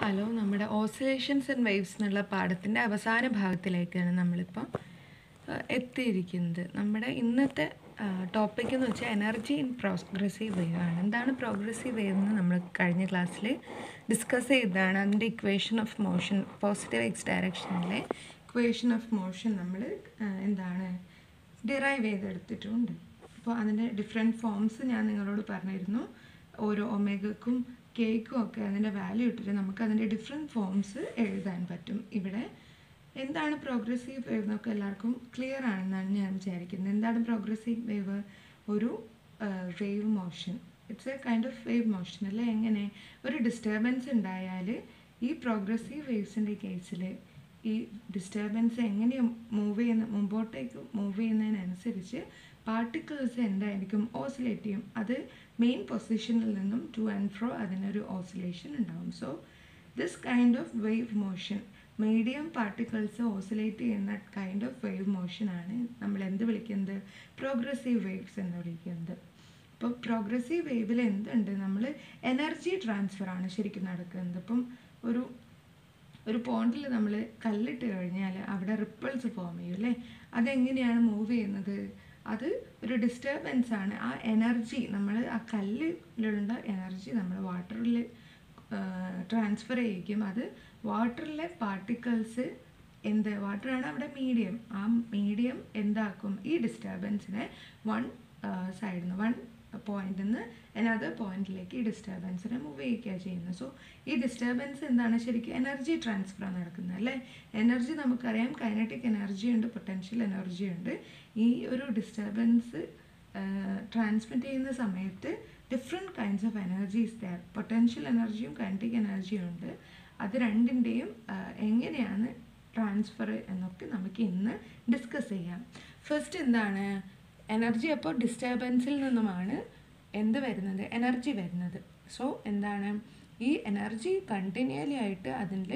Hello, നമ്മുടെ oscillations and waves എന്നുള്ള പാഠത്തിൻ്റെ അവസാന ഭാഗത്തിലേക്കാണ് നമ്മളിപ്പോൾ എത്തിയിരിക്കുന്നത്. നമ്മുടെ ഇന്നത്തെ ടോപ്പിക് എന്ന് വെച്ചാൽ എനർജി ഇൻ പ്രോഗ്രസീവ് വേവ് ആണ്. എന്താണ് പ്രോഗ്രസീവ് വേവ് എന്ന് നമ്മൾ കഴിഞ്ഞ ക്ലാസ്സിൽ ഡിസ്കസ് ചെയ്തതാണ്. അതിൻ്റെ equation of motion, positive X ഡയറക്ഷനിലെ ഇക്വേഷൻ ഓഫ് മോഷൻ നമ്മൾ എന്താണ് ഡിറൈവ് ചെയ്തെടുത്തിട്ടുണ്ട്. അപ്പോൾ അതിൻ്റെ ഡിഫറെൻറ്റ് ഫോംസ് ഞാൻ നിങ്ങളോട് പറഞ്ഞിരുന്നു. ഓരോ ഒമേഗക്കും കേക്കും ഒക്കെ അതിൻ്റെ വാല്യൂ ഇട്ടിട്ട് നമുക്ക് അതിൻ്റെ ഡിഫറെൻറ്റ് ഫോംസ് എഴുതാൻ പറ്റും. ഇവിടെ എന്താണ് പ്രോഗ്രസീവ് വേവ് എന്നൊക്കെ എല്ലാവർക്കും ക്ലിയർ ആണെന്നാണ് ഞാൻ വിചാരിക്കുന്നത്. എന്താണ് പ്രോഗ്രസീവ് വേവ്? ഒരു wave motion, it's A kind of wave motion അല്ലേ. എങ്ങനെ ഒരു ഡിസ്റ്റർബൻസ് ഉണ്ടായാൽ ഈ പ്രോഗ്രസീവ് വേവ്സിൻ്റെ കേസിൽ ഈ ഡിസ്റ്റർബൻസ് എങ്ങനെയാണ് മുമ്പോട്ടേക്ക് മൂവ് ചെയ്യുന്നതിനനുസരിച്ച് പാർട്ടിക്കിൾസ് എന്തായിരിക്കും, ഓസിലേറ്റ് ചെയ്യും. അത് മെയിൻ പൊസിഷനിൽ നിന്നും ടു ആൻഡ് ഫ്രോ അതിനൊരു ഓസിലേഷൻ ഉണ്ടാവും. So this kind of wave motion, medium particles oscillate ചെയ്യുന്ന കൈൻഡ് ഓഫ് വേവ് മോഷനാണ് നമ്മൾ എന്ത് വിളിക്കുന്നത്? പ്രോഗ്രസീവ് വേവ്സ് എന്ന് വിളിക്കുന്നത്. അപ്പോൾ പ്രോഗ്രസീവ് വേവിൽ എന്തുണ്ട്? നമ്മൾ എനർജി ട്രാൻസ്ഫർ ആണ് ശരിക്കും നടക്കുന്നത്. ഇപ്പം ഒരു പോണ്ടിൽ നമ്മൾ കല്ലിട്ട് കഴിഞ്ഞാൽ അവിടെ റിപ്പിൾസ് ഫോം ചെയ്യും അല്ലേ. അതെങ്ങനെയാണ് മൂവ് ചെയ്യുന്നത്? അത് ഒരു ഡിസ്റ്റർബൻസ് ആണ്. ആ എനർജി നമ്മൾ ആ കല്ലിലുള്ള എനർജി നമ്മൾ വാട്ടറിൽ ട്രാൻസ്ഫർ ചെയ്യിക്കും. അത് വാട്ടറിലെ പാർട്ടിക്കിൾസ് വാട്ടറാണ് അവിടെ മീഡിയം. ആ മീഡിയം എന്താക്കും? ഈ ഡിസ്റ്റർബൻസിനെ വൺ സൈഡിൽ നിന്ന്, വൺ പോയിന്റിൽ നിന്ന് അനദർ പോയിന്റിലേക്ക് ഈ ഡിസ്റ്റർബൻസിനെ മൂവ് ചെയ്യിക്കുക ചെയ്യുന്നത്. സോ ഈ ഡിസ്റ്റർബൻസ് എന്താണ്? ശരിക്കും എനർജി ട്രാൻസ്ഫർ നടക്കുന്നത് അല്ലേ. എനർജി നമുക്കറിയാം, കൈനറ്റിക് എനർജി ഉണ്ട്, പൊട്ടൻഷ്യൽ എനർജി ഉണ്ട്. ഈ ഒരു ഡിസ്റ്റർബൻസ് ട്രാൻസ്മിറ്റ് ചെയ്യുന്ന സമയത്ത് different kinds of energies there. Potential എനർജിയും കൈനറ്റിക് എനർജിയും ഉണ്ട്. അത് രണ്ടിൻ്റെയും എങ്ങനെയാണ് ട്രാൻസ്ഫർ എന്നൊക്കെ നമുക്ക് ഇന്ന് ഡിസ്കസ് ചെയ്യാം. ഫസ്റ്റ് എന്താണ് എനർജി? അപ്പോൾ ഡിസ്റ്റർബൻസിൽ നിന്നുമാണ് എന്ത് വരുന്നത്? എനർജി വരുന്നത്. സോ എന്താണ് ഈ എനർജി കണ്ടിന്യൂലി ആയിട്ട് അതിൽ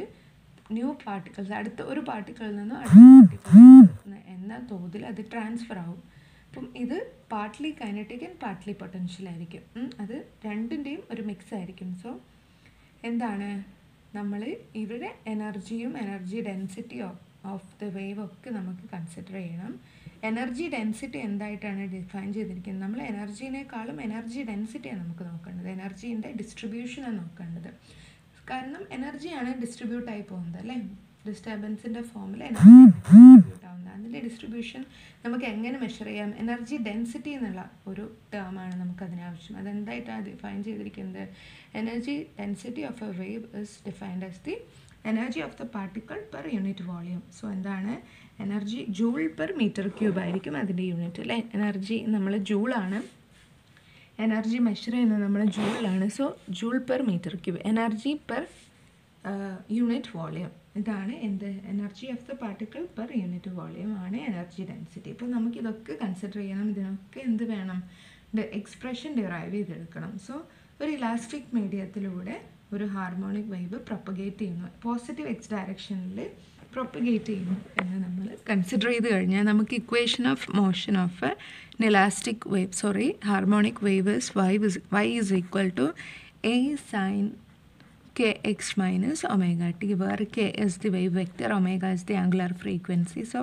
ന്യൂ പാർട്ടിക്കിൾസ്, അടുത്ത ഒരു പാർട്ടിക്കിളിൽ നിന്നും അടുത്ത പാർട്ടിക്കിൾ എന്ന തോതിൽ അത് ട്രാൻസ്ഫർ ആവും. അപ്പം ഇത് partly kinetic and partly potential ആയിരിക്കും. അത് രണ്ടിൻ്റെയും ഒരു മിക്സ് ആയിരിക്കും. സോ എന്താണ് നമ്മൾ ഇവിടെ എനർജിയും energy density of the wave ഒക്കെ നമുക്ക് കൺസിഡർ ചെയ്യണം. എനർജി ഡെൻസിറ്റി എന്തായിട്ടാണ് ഡിഫൈൻ ചെയ്തിരിക്കുന്നത്? നമ്മൾ എനർജീനേക്കാളും എനർജി ഡെൻസിറ്റിയാണ് നമുക്ക് നോക്കേണ്ടത്, എനർജീൻ്റെ ഡിസ്ട്രിബ്യൂഷനാണ് നോക്കേണ്ടത്. കാരണം എനർജിയാണ് ഡിസ്ട്രിബ്യൂട്ട് ആയി പോകുന്നത് അല്ലേ. ഡിസ്റ്റർബൻസിൻ്റെ ഫോമിൽ എനർജി ഡിസ്ട്രിബ്യൂട്ട് ആവുന്നത്. അതിൻ്റെ ഡിസ്ട്രിബ്യൂഷൻ നമുക്ക് എങ്ങനെ മെഷർ ചെയ്യാം? എനർജി ഡെൻസിറ്റി എന്നുള്ള ഒരു ടേമാണ് നമുക്കതിനാവശ്യം. അതെന്തായിട്ടാണ് ഡിഫൈൻ ചെയ്തിരിക്കുന്നത്? Energy density of a wave is defined as the energy of the particle per unit volume. So എന്താണ് energy? Joule per metre cube ആയിരിക്കും അതിൻ്റെ യൂണിറ്റ് അല്ലേ. എനർജി നമ്മൾ ജൂളാണ്, എനർജി മെഷർ ചെയ്യുന്നത് നമ്മൾ ജൂളിലാണ്. So joule per metre cube, energy per unit volume. ഇതാണ് എന്ത്? Energy of the particle per unit volume ആണ് എനർജി ഡെൻസിറ്റി. ഇപ്പോൾ നമുക്കിതൊക്കെ കൺസിഡർ ചെയ്യണം. ഇതിനൊക്കെ എന്ത് വേണം? എക്സ്പ്രഷൻ ഡിറൈവ് ചെയ്തെടുക്കണം. സോ ഒരു ഇലാസ്റ്റിക് മീഡിയത്തിലൂടെ ഒരു ഹാർമോണിക് വേവ് പ്രൊപ്പഗേറ്റ് ചെയ്യുന്നു, പോസിറ്റീവ് എക്സ് ഡയറക്ഷനിൽ പ്രൊപ്പഗേറ്റ് ചെയ്യുന്നു എന്ന് നമ്മൾ കൺസിഡർ ചെയ്ത് കഴിഞ്ഞാൽ നമുക്ക് equation of motion of elastic wave, harmonic wave is y is equal to a sin kx minus omega t, where k is the wave vector, omega is the angular frequency. So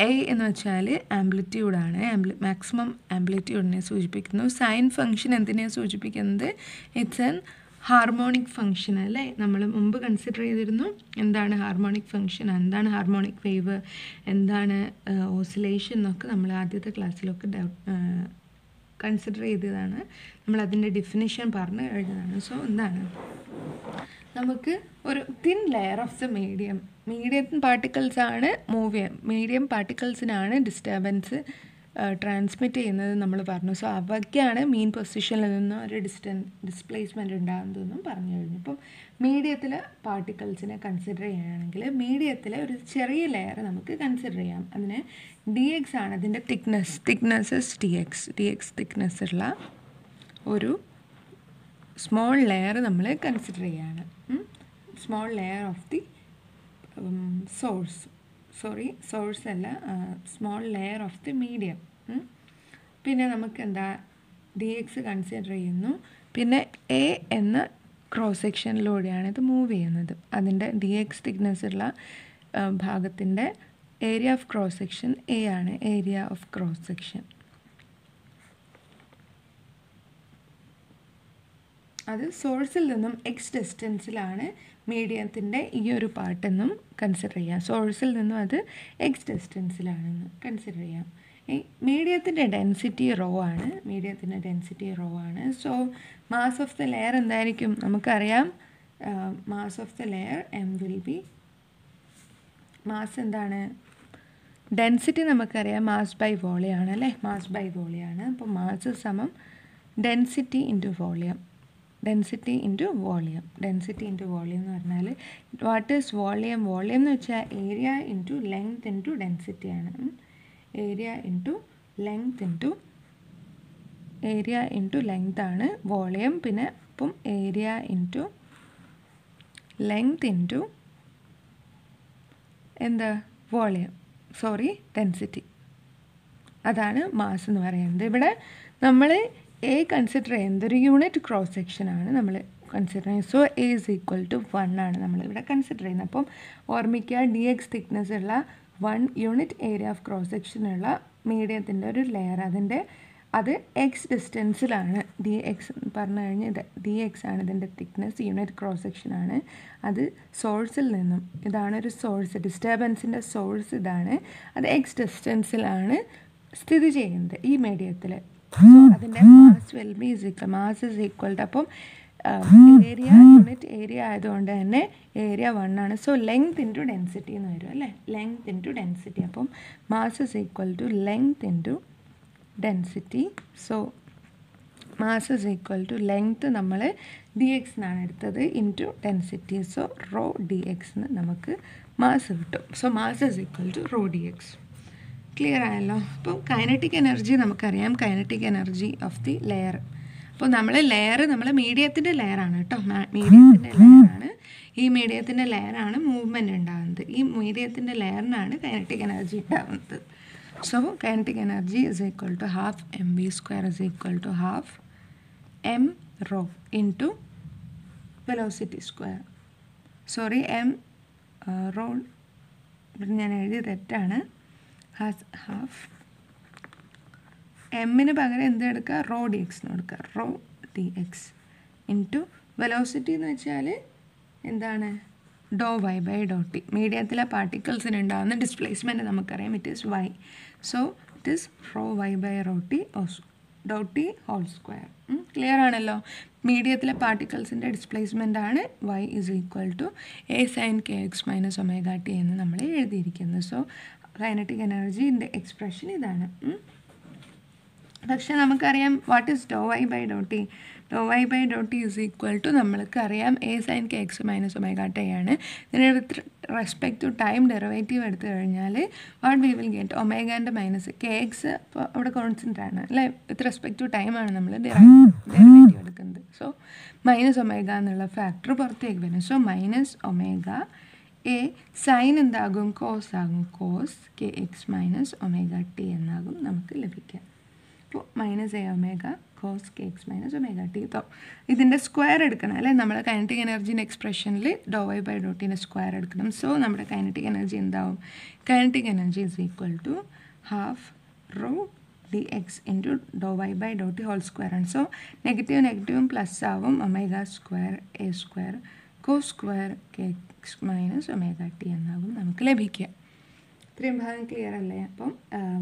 a എന്ന് വെച്ചാൽ ആംപ്ലിറ്റ്യൂഡാണ്, maximum ആംപ്ലിറ്റ്യൂഡിനെ സൂചിപ്പിക്കുന്നു. Sine function എന്തിനെയാണ് സൂചിപ്പിക്കുന്നത്? It's an harmonic function അല്ലേ. നമ്മൾ മുമ്പ് consider ചെയ്തിരുന്നു എന്താണ് ഹാർമോണിക് ഫംഗ്ഷൻ, എന്താണ് ഹാർമോണിക് വേവ്, എന്താണ് ഓസിലേഷൻ എന്നൊക്കെ നമ്മൾ ആദ്യത്തെ ക്ലാസ്സിലൊക്കെ കൺസിഡർ ചെയ്തതാണ്. നമ്മൾ അതിൻ്റെ ഡെഫിനിഷൻ പറഞ്ഞ് എഴുതുന്നതാണ്. സോ എന്താണ് നമുക്ക് ഒരു thin layer of the medium പാർട്ടിക്കിൾസാണ് മൂവ് ചെയ്യുക, മീഡിയം പാർട്ടിക്കിൾസിനാണ് ഡിസ്റ്റർബൻസ് ട്രാൻസ്മിറ്റ് ചെയ്യുന്നത് നമ്മൾ പറഞ്ഞു. സോ അവയ്ക്കാണ് മീൻ പൊസിഷനിൽ നിന്ന് ഒരു ഡിസ്പ്ലേസ്മെൻറ്റ് ഉണ്ടാകുന്നതെന്നും പറഞ്ഞു കഴിഞ്ഞു. ഇപ്പം മീഡിയത്തിലെ പാർട്ടിക്കിൾസിനെ കൺസിഡർ ചെയ്യുകയാണെങ്കിൽ മീഡിയത്തിലെ ഒരു ചെറിയ ലെയർ നമുക്ക് കൺസിഡർ ചെയ്യാം. അതിന് dx ആണ് അതിൻ്റെ തിക്നെസ് dx തിക്നെസ് ഉള്ള ഒരു സ്മോൾ ലെയർ നമ്മൾ കൺസിഡർ ചെയ്യുകയാണ്. Small layer of the source അല്ല, small layer of the medium. പിന്നെ നമുക്ക് എന്താ dx കൺസിഡർ ചെയ്യുന്നു. പിന്നെ a എന്ന ക്രോസ് സെക്ഷനിലൂടെയാണ് ഇത് മൂവ് ചെയ്യുന്നത്. അതിൻ്റെ ഡി എക്സ് തിക്നെസ് ഉള്ള ഭാഗത്തിൻ്റെ area of cross section a ആണ്, ഏരിയ ഓഫ് ക്രോസ് സെക്ഷൻ. അത് സോഴ്സിൽ നിന്നും എക്സ് ഡിസ്റ്റൻസിലാണ് മീഡിയത്തിൻ്റെ ഈ ഒരു പാർട്ടെന്നും കൺസിഡർ ചെയ്യാം. സോഴ്സിൽ നിന്നും അത് എക്സ് ഡിസ്റ്റൻസിലാണെന്ന് കൺസിഡർ ചെയ്യാം. ഈ മീഡിയത്തിൻ്റെ ഡെൻസിറ്റി റോ ആണ്, മീഡിയത്തിൻ്റെ ഡെൻസിറ്റി റോ ആണ്. So mass of the layer എന്തായിരിക്കും നമുക്കറിയാം. Mass of the layer m will be, mass എന്താണ്, ഡെൻസിറ്റി നമുക്കറിയാം മാസ് ബൈ വോളിയം ആണ് അല്ലേ, മാസ് ബൈ വോളിയം ആണ്. അപ്പോൾ മാസ് സമം density into volume, density into volume. Density into volume എന്ന് പറഞ്ഞാൽ വാട്ട് ഈസ് വോളിയം? വോളിയം എന്ന് വെച്ചാൽ area into length into density ആണ്. Area into length into area into length ആണ് വോളിയം. പിന്നെ അപ്പം ഏരിയ ഇൻറ്റു ലെങ്ത് ഇൻറ്റു എന്താ വോളിയം, സോറി ഡെൻസിറ്റി, അതാണ് മാസ് എന്ന് പറയുന്നത്. ഇവിടെ നമ്മൾ എ കൺസിഡർ ചെയ്യുന്നത് ഒരു യൂണിറ്റ് ക്രോസ് സെക്ഷനാണ് നമ്മൾ കൺസിഡർ ചെയ്യുന്നത്. So A is equal to 1 ആണ് നമ്മളിവിടെ കൺസിഡർ ചെയ്യുന്നത്. അപ്പം ഓർമ്മിക്കുക, ഡി എക്സ് തിക്നെസ് ഉള്ള 1 യൂണിറ്റ് ഏരിയ ഓഫ് ക്രോസ് സെക്ഷനുള്ള മീഡിയത്തിൻ്റെ ഒരു ലെയർ, അത് എക്സ് ഡിസ്റ്റൻസിലാണ്. ഡി എക്സ് പറഞ്ഞു കഴിഞ്ഞാൽ ഇത് ഡി എക്സ് ആണ് ഇതിൻ്റെ തിക്നെസ്, യൂണിറ്റ് ക്രോസ് സെക്ഷനാണ്. അത് സോഴ്സിൽ നിന്നും, ഇതാണ് ഒരു സോഴ്സ്, ഡിസ്റ്റർബൻസിൻ്റെ സോഴ്സ് ഇതാണ്, അത് എക്സ് ഡിസ്റ്റൻസിലാണ് സ്ഥിതി ചെയ്യുന്നത് ഈ മീഡിയത്തിൽ. സോ അതിൻ്റെ mass will be equal, mass is equal to, അപ്പം ഏരിയ യൂണിറ്റ് ഏരിയ ആയതുകൊണ്ട് തന്നെ ഏരിയ 1 ആണ്. സോ ലെങ്ത് ഇൻറ്റു ഡെൻസിറ്റി എന്ന് വരും അല്ലേ, ലെങ്ത് ഇൻറ്റു ഡെൻസിറ്റി. അപ്പം mass is equal to length into density. So mass is equal to length നമ്മൾ D X എന്നാണ് എടുത്തത് into density. So rho D X നമുക്ക് മാസ് കിട്ടും. So mass is equal to rho D X. Clear ആയല്ലോ. അപ്പോൾ kinetic energy നമുക്കറിയാം, kinetic energy of the layer. അപ്പോൾ നമ്മൾ മീഡിയത്തിൻ്റെ ലെയറാണ് കേട്ടോ, മീഡിയത്തിൻ്റെ ലെയറാണ്, ഈ മീഡിയത്തിൻ്റെ ലെയറാണ് മൂവ്മെൻറ്റ് ഉണ്ടാകുന്നത്. ഈ മീഡിയത്തിൻ്റെ ലെയറിനാണ് കൈനറ്റിക് എനർജി ഉണ്ടാകുന്നത്. So kinetic energy is equal to half M V square is equal to half M rho into velocity square. Sorry, M rho ഞാൻ എഴുതി തെറ്റാണ്. ഹാഫ് എമ്മിന് പകരം എന്തെടുക്കുക, റോ ഡി എക്സ് എന്ന് എടുക്കുക, rho D X into velocity എന്ന് വെച്ചാൽ എന്താണ്, doh Y by Dr T. മീഡിയത്തിലെ പാർട്ടിക്കിൾസിന് ഉണ്ടാകുന്ന ഡിസ്പ്ലേസ്മെൻറ്റ് നമുക്കറിയാം, it is Y. So it is rho Y by rho T doh T whole square. Clear ആണല്ലോ. മീഡിയത്തിലെ പാർട്ടിക്കിൾസിൻ്റെ ഡിസ്പ്ലേസ്മെൻ്റ് ആണ് Y is equal to A sine K X minus omega T എന്ന് നമ്മൾ എഴുതിയിരിക്കുന്നത്. സോ കൈനറ്റിക് എനർജിൻ്റെ എക്സ്പ്രഷൻ ഇതാണ്. പക്ഷേ നമുക്കറിയാം what is do Y by Dr t. Do Y by Dr t is equal to നമ്മൾക്കറിയാം a sine K X minus omega t ആണ്. ഇതിന് respect to time derivative എടുത്തു കഴിഞ്ഞാൽ വാട്ട് വി വിൽ ഗെറ്റ്, ഒമേഗാൻ്റെ minus k x അവിടെ constant ആണ് അല്ലേ, with respect to ടൈമാണ് നമ്മൾ ഡെറിവേറ്റീവ് എടുക്കുന്നത്. സോ മൈനസ് ഒമേഗ എന്നുള്ള ഫാക്ടർ പുറത്തേക്ക് വരും. So minus omega a sine എന്താകും, കോസ് ആകും, cos k X minus omega t എന്നാകും നമുക്ക് ലഭിക്കുക. അപ്പോൾ minus a omega cos k X minus omega t. ഇതിൻ്റെ സ്ക്വയർ എടുക്കണം അല്ലേ, നമ്മൾ കൈനറ്റിക് എനർജീൻ്റെ എക്സ്പ്രഷനിൽ ഡോ വൈ ബൈ ഡോ ടീൻ്റെ സ്ക്വയർ എടുക്കണം. സോ നമ്മുടെ കൈനറ്റിക് എനർജി എന്താവും, kinetic energy is equal to half rho D X into dow Y by Dr T whole square ആണ്. സോ നെഗറ്റീവും പ്ലസ് ആവും, omega square a square cos square k X minus omega t എന്നാകും നമുക്ക് ലഭിക്കുക. ഇത്രയും ഭാഗം clear അല്ലേ? അപ്പം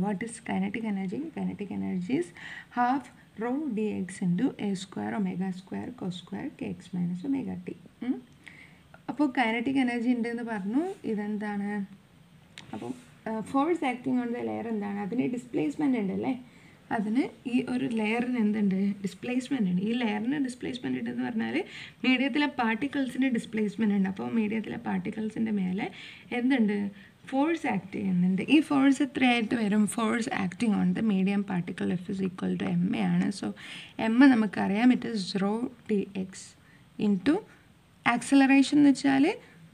what is kinetic energy? Kinetic energy is half rho D X into a square omega square cos square k X minus omega t. അപ്പോൾ kinetic energy ഉണ്ടെന്ന് പറഞ്ഞു. ഇതെന്താണ്? അപ്പോൾ force acting on the layer എന്താണ്? അതിന് displacement ഉണ്ടല്ലേ, അതിന് ഈ ഒരു ലെയറിന് എന്തുണ്ട്, ഡിസ്പ്ലേസ്മെൻ്റ് ഉണ്ട്. ഈ ലെയറിന് ഡിസ്പ്ലേസ്മെൻ്റ് ഉണ്ടെന്ന് പറഞ്ഞാൽ മീഡിയത്തിലെ പാർട്ടിക്കിൾസിൻ്റെ ഡിസ്പ്ലേസ്മെൻ്റ് ഉണ്ട്. അപ്പോൾ മീഡിയത്തിലെ പാർട്ടിക്കിൾസിൻ്റെ മേലെ എന്തുണ്ട്, ഫോഴ്സ് ആക്ട് ചെയ്യുന്നുണ്ട്. ഈ ഫോഴ്സ് എത്രയായിട്ട് വരും, force acting on the medium particle f is equal to m a ആണ്. സോ എം നമുക്കറിയാം, it is rho t x into acceleration എന്ന് വെച്ചാൽ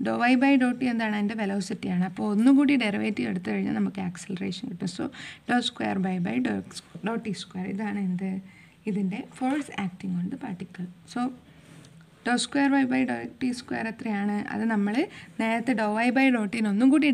dow Y by Dr t എന്താണ്, അതിൻ്റെ വെലോസിറ്റിയാണ്. അപ്പോൾ ഒന്നുകൂടി ഡെറിവേറ്റീവ് എടുത്തു കഴിഞ്ഞാൽ നമുക്ക് ആക്സലറേഷൻ കിട്ടും. So dow square by by Dr t square, ഇതാണ് എന്ത്, ഇതിൻ്റെ force acting on the particle. So dow square y by Dr t square എത്രയാണ്? അത് നമ്മൾ നേരത്തെ ഡോ വൈ ബൈ ഡോ ടീന് ഒന്നും കൂടി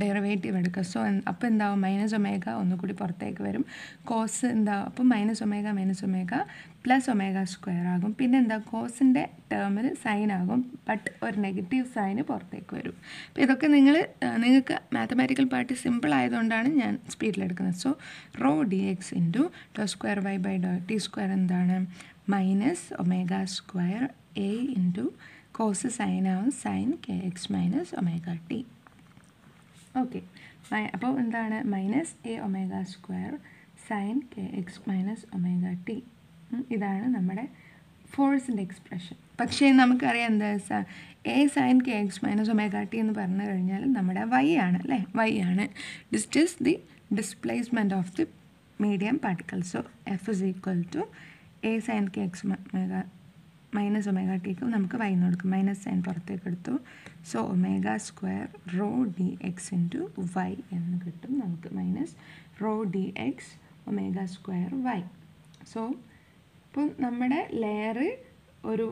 ഡെറിവേറ്റീവ് എടുക്കുക. സോ അപ്പോൾ എന്താവും? മൈനസ് ഒമേഗ ഒന്നുകൂടി പുറത്തേക്ക് വരും. കോസ് എന്താവും? അപ്പം minus omega plus omega square ആകും. പിന്നെ എന്താ? കോസിൻ്റെ ടേമിൽ സൈൻ ആകും, ബട്ട് ഒരു നെഗറ്റീവ് സൈന് പുറത്തേക്ക് വരും. അപ്പോൾ ഇതൊക്കെ നിങ്ങൾക്ക് മാത്തമാറ്റിക്കൽ പാർട്ട് സിമ്പിൾ ആയതുകൊണ്ടാണ് ഞാൻ സ്പീഡിലെടുക്കുന്നത്. So rho D X into do square y by Dr t square എന്താണ്? Minus omega square a into cos sine ആവും, sine K X minus omega t. Okay, അപ്പോൾ എന്താണ്? Minus a omega square sine K X minus omega t. ഇതാണ് നമ്മുടെ ഫോഴ്സിൻ്റെ expression. പക്ഷേ നമുക്കറിയാം എന്താ a sine K X minus omega T എന്ന് പറഞ്ഞു കഴിഞ്ഞാൽ നമ്മുടെ വൈ ആണ് അല്ലേ? വൈ ആണ്. This is the displacement of the medium particle. So f is equal to A sine K X minus omega ടിക്ക് നമുക്ക് വൈ എന്ന് കൊടുക്കും. മൈനസ് സൈൻ പുറത്തേക്ക് എടുത്തു. So omega square rho D X into y എന്ന് കിട്ടും നമുക്ക്. Minus rho D x omega square y. So ഇപ്പോൾ നമ്മുടെ ലെയർ ഒരു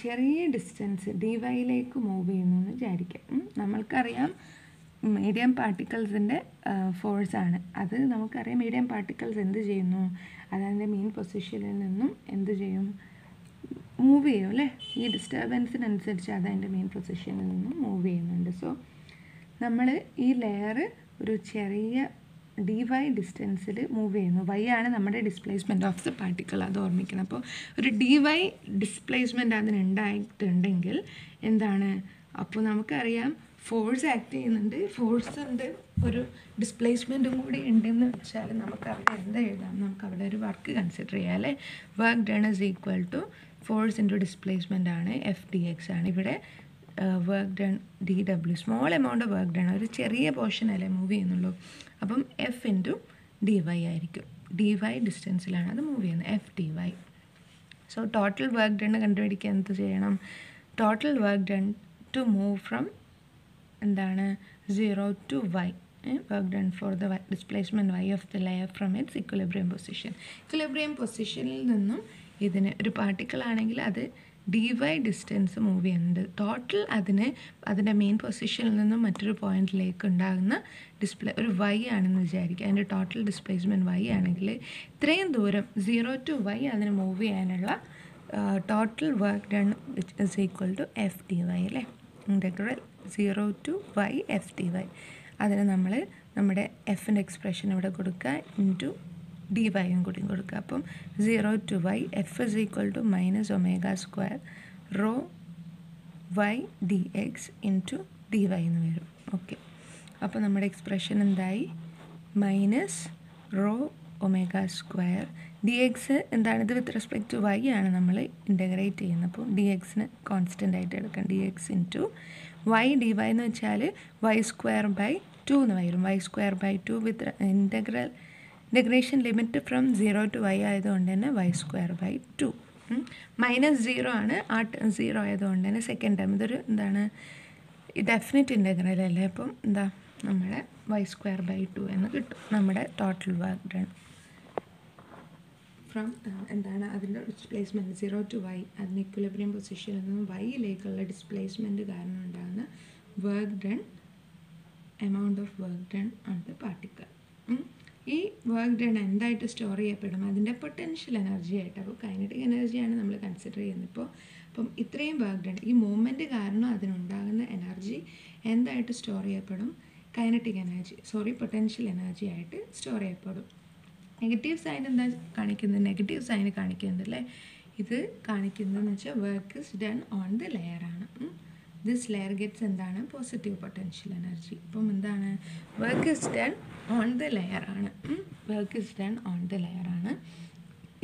ചെറിയ ഡിസ്റ്റൻസ് ഡി വൈയിലേക്ക് മൂവ് ചെയ്യുന്നു എന്ന് വിചാരിക്കാം. നമ്മൾക്കറിയാം മീഡിയം പാർട്ടിക്കിൾസിൻ്റെ ഫോഴ്സാണ് അത്. നമുക്കറിയാം മീഡിയം പാർട്ടിക്കിൾസ് എന്ത് ചെയ്യുന്നു? അതതിൻ്റെ മെയിൻ പൊസിഷനിൽ നിന്നും എന്ത് ചെയ്യും? മൂവ് ചെയ്യും അല്ലേ? ഈ ഡിസ്റ്റർബൻസിനനുസരിച്ച് അതതിൻ്റെ മെയിൻ പൊസിഷനിൽ നിന്നും മൂവ് ചെയ്യുന്നുണ്ട്. സോ നമ്മൾ ഈ ലെയർ ഒരു ചെറിയ ഡി വൈ ഡിസ്റ്റൻസിൽ മൂവ് ചെയ്യുന്നു. വൈ ആണ് നമ്മുടെ ഡിസ്പ്ലേസ്മെൻറ്റ് ഓഫ് ദ പാർട്ടിക്കിൾ, അത് ഓർമ്മിക്കണം. അപ്പോൾ ഒരു ഡി വൈ ഡിസ്പ്ലേസ്മെൻറ്റ് അതിനുണ്ടായിട്ടുണ്ടെങ്കിൽ എന്താണ്? അപ്പോൾ നമുക്കറിയാം ഫോഴ്സ് ആക്ട് ചെയ്യുന്നുണ്ട്, ഫോഴ്സ് ഉണ്ട്, ഒരു ഡിസ്പ്ലേസ്മെൻറ്റും കൂടി ഉണ്ടെന്ന് വെച്ചാൽ നമുക്കവിടെ എന്ത് എഴുതാം? നമുക്കവിടെ ഒരു വർക്ക് കൺസിഡർ ചെയ്യാം അല്ലേ? Work done is equal to force into displacement ആണ്, എഫ് ഡി എക്സ് ആണ്. ഇവിടെ വർക്ക് ഡൺ ഡി ഡബ്ല്യു, small amount of work done, ഒരു ചെറിയ പോർഷൻ അല്ലേ മൂവ് ചെയ്യുന്നുള്ളൂ. അപ്പം എഫ് ഇൻറ്റു ഡി വൈ ആയിരിക്കും. ഡി വൈ ഡിസ്റ്റൻസിലാണ് അത് മൂവ് ചെയ്യുന്നത്, f d y. So total work done കണ്ടുപിടിക്കാൻ എന്ത് ചെയ്യണം? Total work done to move from എന്താണ് 0 to y, work done for the displacement y of the layer from its equilibrium position. Equilibrium പൊസിഷനിൽ നിന്നും ഇതിന് ഒരു പാർട്ടിക്കിൾ ആണെങ്കിൽ അത് ഡി വൈ ഡിസ്റ്റൻസ് മൂവ് ചെയ്യുന്നുണ്ട്. ടോട്ടൽ അതിൻ്റെ മെയിൻ പൊസിഷനിൽ നിന്നും മറ്റൊരു പോയിന്റിലേക്ക് ഉണ്ടാകുന്ന ഒരു വൈ ആണെന്ന് വിചാരിക്കുക. അതിൻ്റെ ടോട്ടൽ ഡിസ്പ്ലേസ്മെൻറ്റ് വൈ ആണെങ്കിൽ ഇത്രയും ദൂരം 0 to y അതിന് മൂവ് ചെയ്യാനുള്ള total work done is equal to f d y അല്ലേ? Integral 0 to y f d y. അതിന് നമ്മൾ നമ്മുടെ എഫിൻ്റെ എക്സ്പ്രഷൻ ഇവിടെ കൊടുക്കുക, ഇൻറ്റു ഡി വൈയും കൂടി കൊടുക്കുക. അപ്പം 0 to y f is equal to minus omega square rho y d X into d y എന്ന് വരും. ഓക്കെ, അപ്പോൾ നമ്മുടെ എക്സ്പ്രഷൻ എന്തായി? Minus rho omega square d x എന്താണ്? ഇത് വിത്ത് റെസ്പെക്ട് ടു വൈ ആണ് നമ്മൾ ഇൻ്റഗ്രേറ്റ് ചെയ്യുന്നത്. അപ്പോൾ ഡി എക്സിന് കോൺസ്റ്റൻ്റ് ആയിട്ട് എടുക്കാം. D X into y d y എന്ന് വെച്ചാൽ വൈ സ്ക്വയർ ബൈ 2 എന്ന് വരും. Y square by 2 with integration limit from 0 to y ആയതുകൊണ്ട് തന്നെ വൈ സ്ക്വയർ ബൈ 2. മൈനസ് 0 ആണ്, ആ 0 ആയതുകൊണ്ട് തന്നെ സെക്കൻഡ് ടൈം ഇതൊരു എന്താണ്? ഡെഫിനിറ്റ് ഇൻ്റഗ്രൽ അല്ലേ? അപ്പം എന്താ? നമ്മുടെ വൈ സ്ക്വയർ ബൈ 2 എന്ന് കിട്ടും നമ്മുടെ ടോട്ടൽ വർക്ക് ഡൺ ഫ്രം എന്താണ്? അതിൻ്റെ ഡിസ്പ്ലേസ്മെൻറ്റ് 0 to y, അതിന് ഇക്വിലിബ്രിയം പൊസിഷനിൽ നിന്നും വൈയിലേക്കുള്ള ഡിസ്പ്ലേസ്മെൻറ്റ് കാരണം ഉണ്ടാകുന്ന work done, amount of work done on the particle. ഈ വർക്ക് ഡൺ എന്തായിട്ട് സ്റ്റോർ ചെയ്യപ്പെടും? അതിൻ്റെ പൊട്ടൻഷ്യൽ എനർജി ആയിട്ട്. അപ്പോൾ കൈനറ്റിക് എനർജിയാണ് നമ്മൾ കൺസിഡർ ചെയ്യുന്നത്. അപ്പം ഇത്രയും വർക്ക് ഡൺ, ഈ മൂവ്മെൻറ്റ് കാരണം അതിനുണ്ടാകുന്ന എനർജി എന്തായിട്ട് സ്റ്റോർ ചെയ്യപ്പെടും? കൈനറ്റിക് എനർജി, പൊട്ടൻഷ്യൽ എനർജി ആയിട്ട് സ്റ്റോർ ചെയ്യപ്പെടും. നെഗറ്റീവ് സൈൻ എന്താ കാണിക്കുന്നത്? നെഗറ്റീവ് സൈൻ കാണിക്കുന്നത് അല്ലേ? ഇത് കാണിക്കുന്നതെന്ന് വെച്ചാൽ work is done on the layer ആണ്. ദിസ് ലെയർ ഗെറ്റ്സ് എന്താണ്? Positive potential energy. അപ്പം എന്താണ്? Work is done on the layer ആണ്. Work is done on the layer ആണ്.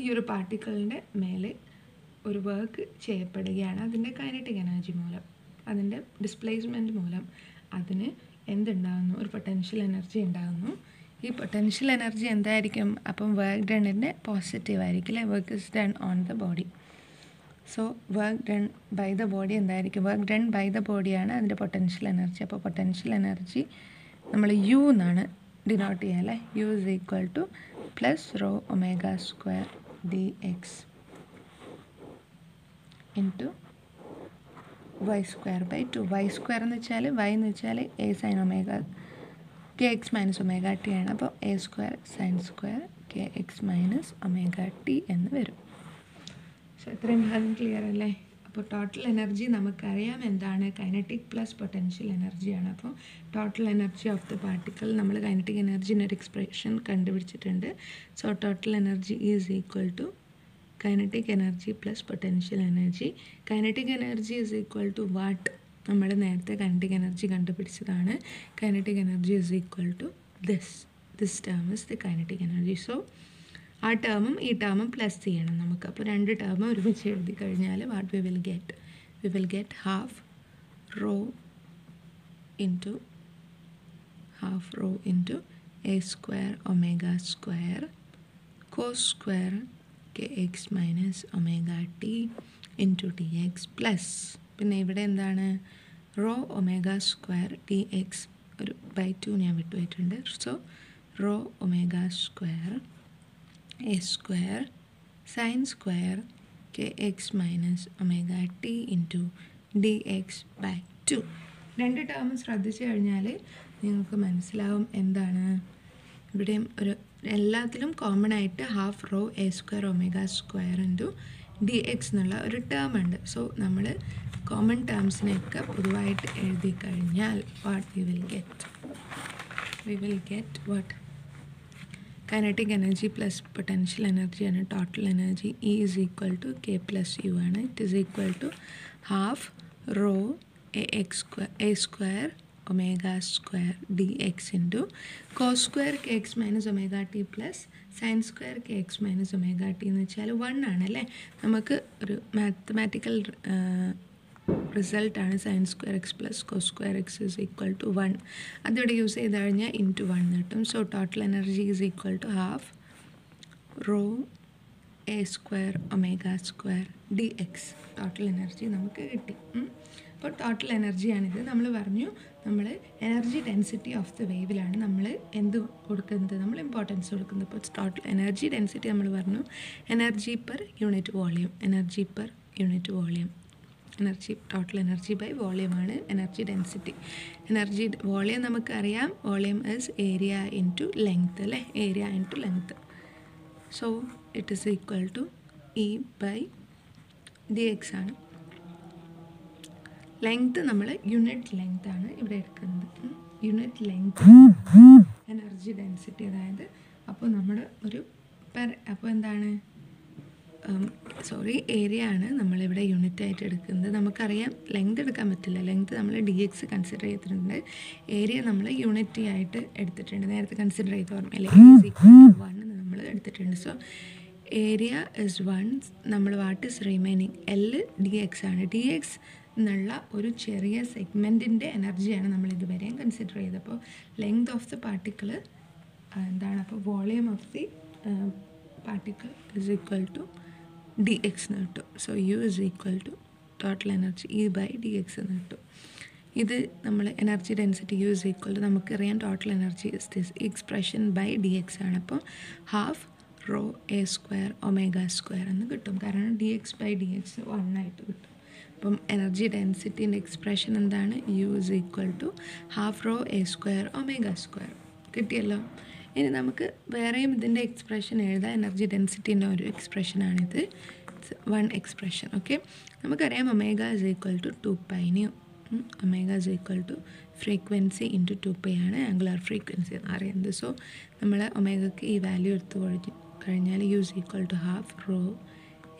ഈ ഒരു പാർട്ടിക്കിളിൻ്റെ മേലെ ഒരു വർക്ക് ചെയ്യപ്പെടുകയാണ്. അതിൻ്റെ കൈനറ്റിക് എനർജി മൂലം, അതിൻ്റെ ഡിസ്പ്ലേസ്മെൻറ്റ് മൂലം അതിന് എന്തുണ്ടാകുന്നു? ഒരു പൊട്ടൻഷ്യൽ എനർജി ഉണ്ടാകുന്നു. ഈ പൊട്ടൻഷ്യൽ എനർജി എന്തായിരിക്കും? അപ്പം വർക്ക് ഡണ്ണിൻ്റെ പോസിറ്റീവ് ആയിരിക്കും അല്ലേ? Work is done on the body. So work done by the body എന്തായിരിക്കും? വർക്ക് ഡൺ ബൈ ദ ബോഡിയാണ് അതിൻ്റെ പൊട്ടൻഷ്യൽ എനർജി. അപ്പോൾ പൊട്ടൻഷ്യൽ എനർജി നമ്മൾ യു എന്നാണ് ഡിനോട്ട് ചെയ്യുക അല്ലേ? U is equal to plus rho omega square d X into y square by 2. Y square എന്ന് വെച്ചാൽ വൈ എന്ന് വെച്ചാൽ a sine omega k X minus omega t ആണ്. അപ്പോൾ a square sine square k X minus omega T എന്ന് വരും. So ഇത്രയും ഭാഗം ക്ലിയർ അല്ലേ? അപ്പോൾ ടോട്ടൽ എനർജി നമുക്കറിയാം എന്താണ്, കൈനറ്റിക് പ്ലസ് പൊട്ടൻഷ്യൽ എനർജിയാണ്. അപ്പോൾ total energy of the particle നമ്മൾ കൈനറ്റിക് എനർജിൻ്റെ ഒരു എക്സ്പ്രഷൻ കണ്ടുപിടിച്ചിട്ടുണ്ട്. So total energy is equal to kinetic energy plus potential energy. Kinetic energy is equal to what? നമ്മൾ നേരത്തെ കൈനറ്റിക് എനർജി കണ്ടുപിടിച്ചതാണ്. Kinetic energy is equal to this term is the kinetic energy. So ആ ടേമും ഈ ടേമും plus ചെയ്യണം നമുക്ക്. അപ്പോൾ രണ്ട് ടേമും ഒരുമിച്ച് എഴുതി കഴിഞ്ഞാൽ what we will get half rho into a square omega square cos square k X minus omega t into t x plus, പിന്നെ ഇവിടെ എന്താണ്, rho omega square t x ഒരു ബൈ 2 ഞാൻ വിട്ടുപോയിട്ടുണ്ട്. So rho omega square a square sine square k X minus omega t into d x by 2. രണ്ട് term ശ്രദ്ധിച്ചു കഴിഞ്ഞാൽ നിങ്ങൾക്ക് മനസ്സിലാവും എന്താണ് ഇവിടെയും ഒരു എല്ലാത്തിലും കോമൺ ആയിട്ട് half rho a square omega square into d X എന്നുള്ള ഒരു ടേം ഉണ്ട്. സോ നമ്മൾ കോമൺ ടേംസിനെയൊക്കെ പൊതുവായിട്ട് എഴുതി കഴിഞ്ഞാൽ what we will get what kinetic energy plus potential എനർജിയാണ്. Total energy e is equal to k plus u ആണ്. It is equal to half rho a square omega square d X into cos square k X minus omega t plus sine square k X minus omega T എന്ന് വെച്ചാൽ 1 ആണല്ലേ. നമുക്ക് ഒരു mathematical റിസൾട്ടാണ് sine square x plus cos square x is equal to 1. അതിവിടെ use ചെയ്ത് കഴിഞ്ഞാൽ into 1 കിട്ടും. So total energy is equal to half rho a square omega square d x. Total energy നമുക്ക് കിട്ടി. അപ്പോൾ ടോട്ടൽ എനർജിയാണിത്. നമ്മൾ പറഞ്ഞു നമ്മൾ എനർജി ഡെൻസിറ്റി ഓഫ് ദ വേവിലാണ് നമ്മൾ എന്ത് കൊടുക്കുന്നത്, നമ്മൾ ഇമ്പോർട്ടൻസ് കൊടുക്കുന്നത്. ഇപ്പോൾ ടോട്ടൽ എനർജി ഡെൻസിറ്റി നമ്മൾ പറഞ്ഞു energy per unit volume, energy total energy by വോളിയമാണ് എനർജി ഡെൻസിറ്റി. എനർജി വോളിയം നമുക്കറിയാം, volume is area into length അല്ലേ, area into length. So it is equal to e by d x ആണ്. Length നമ്മൾ unit length ആണ് ഇവിടെ എടുക്കുന്നത്. Unit length energy density, അതായത് അപ്പോൾ നമ്മൾ ഒരു അപ്പോൾ എന്താണ് ഏരിയ ആണ് നമ്മളിവിടെ യൂണിറ്റ് ആയിട്ട് എടുക്കുന്നത്. നമുക്കറിയാം ലെങ്ത് എടുക്കാൻ പറ്റില്ല, ലെങ്ത് നമ്മൾ ഡി എക്സ് കൺസിഡർ ചെയ്തിട്ടുണ്ട്, ഏരിയ നമ്മൾ യൂണിറ്റ് ആയിട്ട് എടുത്തിട്ടുണ്ട്. നേരത്തെ കൺസിഡർ ചെയ്ത ഓർമ്മയില്ലേ, ഈസ് ഈക്വൽ ടു 1 നമ്മൾ എടുത്തിട്ടുണ്ട്. സോ ഏരിയ ഇസ് 1, നമ്മൾ what is remaining L D x ആണ്. ഡി എക്സ് എന്നുള്ള ഒരു ചെറിയ സെഗ്മെൻറ്റിൻ്റെ എനർജിയാണ് നമ്മൾ ഇതുവരെയും കൺസിഡർ ചെയ്തത്. അപ്പോൾ ലെങ്ത് ഓഫ് ദ പാർട്ടിക്കിൾ എന്താണ്, അപ്പോൾ volume of the particle is equal to d X എന്ന് കിട്ടും. So u is equal to total energy e by d X എന്ന് കിട്ടും. ഇത് നമ്മൾ energy density u is equal to നമുക്കറിയാം total energy is this expression by d x ആണ്. അപ്പോൾ half rho a square omega square എന്ന് കിട്ടും, കാരണം d x by d x 1 ആയിട്ട് കിട്ടും. അപ്പം എനർജി ഡെൻസിറ്റീൻ്റെ എക്സ്പ്രഷൻ എന്താണ്, U is equal to half rho a square omega square. കിട്ടിയല്ലോ. ഇനി നമുക്ക് വേറെയും ഇതിൻ്റെ എക്സ്പ്രഷൻ എഴുതാം. എനർജി ഡെൻസിറ്റീൻ്റെ ഒരു എക്സ്പ്രഷനാണിത്, 1 എക്സ്പ്രഷൻ. ഓക്കെ, നമുക്കറിയാം omega is equal to 2π nu. Omega is equal to frequency into 2π ആണ് ആംഗുലാർ ഫ്രീക്വൻസി എന്ന് അറിയുന്നത്. സോ നമ്മൾ ഒമേഗയ്ക്ക് ഈ വാല്യൂ എടുത്ത് കഴിഞ്ഞാൽ u is equal to half rho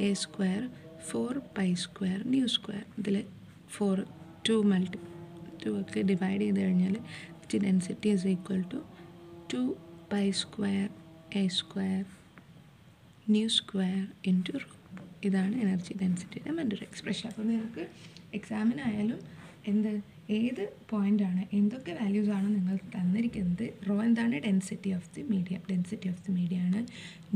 a square 4π square nu square. ഇതിൽ 2 ഒക്കെ ഡിവൈഡ് ചെയ്ത് കഴിഞ്ഞാൽ density is equal to 2π square a square nu square into rho. ഇതാണ് എനർജി ഡെൻസിറ്റിയുടെ മറ്റൊരു എക്സ്പ്രഷൻ. അപ്പോൾ നിങ്ങൾക്ക് എക്സാമിനായാലും ഏത് പോയിൻ്റാണ്, എന്തൊക്കെ വാല്യൂസാണ് നിങ്ങൾക്ക് തന്നിരിക്കുന്നത്. റോ എന്താണ്, ഡെൻസിറ്റി ഓഫ് ദി മീഡിയം ആണ്.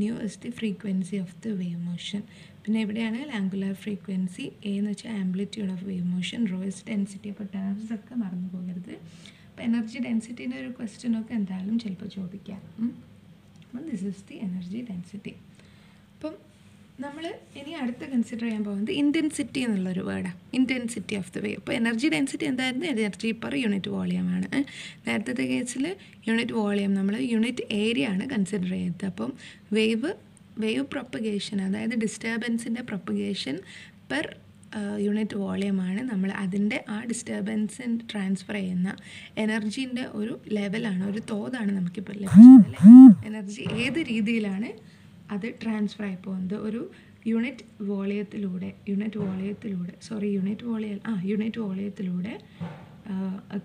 Nu is the frequency of the wave motion. പിന്നെ എവിടെയാണ് ആംഗുലാർ ഫ്രീക്വൻസി, എ എന്ന് വെച്ചാൽ amplitude of wave motion, rho is density. അപ്പോൾ ടേംസ് ഒക്കെ മറന്നു പോകരുത്. അപ്പോൾ എനർജി ഡെൻസിറ്റീൻ്റെ ഒരു ക്വസ്റ്റ്യനൊക്കെ എന്തായാലും ചിലപ്പോൾ ചോദിക്കാം. അപ്പം this is the energy density. അപ്പം നമ്മൾ ഇനി അടുത്ത് കൺസിഡർ ചെയ്യാൻ പോകുന്നത് ഇൻറ്റൻസിറ്റി എന്നുള്ളൊരു വേർഡാണ്. Intensity of the wave. അപ്പോൾ എനർജി ഡെൻസിറ്റി എന്തായിരുന്നു? എനർജി പെർ യൂണിറ്റ് വോളിയമാണ്. നേരത്തെ കേസിൽ യൂണിറ്റ് വോളിയം നമ്മൾ യൂണിറ്റ് ഏരിയ ആണ് കൺസിഡർ ചെയ്തത്. അപ്പം വേവ് പ്രൊപ്പഗേഷൻ, അതായത് ഡിസ്റ്റർബൻസിൻ്റെ പ്രൊപ്പഗേഷൻ പെർ യൂണിറ്റ് വോളിയമാണ് നമ്മൾ അതിൻ്റെ ആ ഡിസ്റ്റർബൻസിന് ട്രാൻസ്ഫർ ചെയ്യുന്ന എനർജീൻ്റെ ഒരു ലെവലാണ്, ഒരു തോതാണ് നമുക്കിപ്പോൾ ലഭിച്ചത് അല്ലേ. എനർജി ഏത് രീതിയിലാണ് അത് ട്രാൻസ്ഫർ ആയി പോകുന്നത്? ഒരു യൂണിറ്റ് വോളിയത്തിലൂടെ